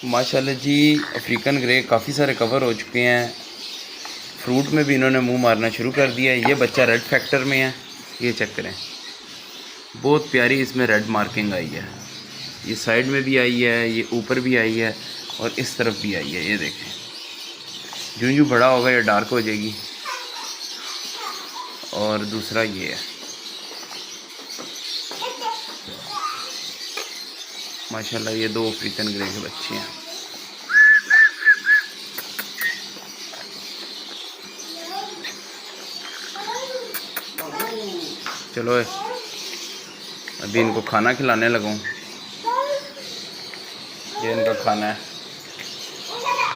माशाल्लाह जी African grey काफ़ी सारे कवर हो चुके हैं। फ्रूट में भी इन्होंने मुंह मारना शुरू कर दिया है। ये बच्चा रेड फैक्टर में है, ये चेक करें, बहुत प्यारी इसमें रेड मार्किंग आई है। ये साइड में भी आई है, ये ऊपर भी आई है और इस तरफ भी आई है। ये देखें, जो यूँ बड़ा होगा ये डार्क हो जाएगी। और दूसरा ये है, माशाल्लाह ये दो अफ्रीकन ग्रे के बच्चे हैं। चलो अभी इनको खाना खिलाने लगूँ। ये इनका खाना है।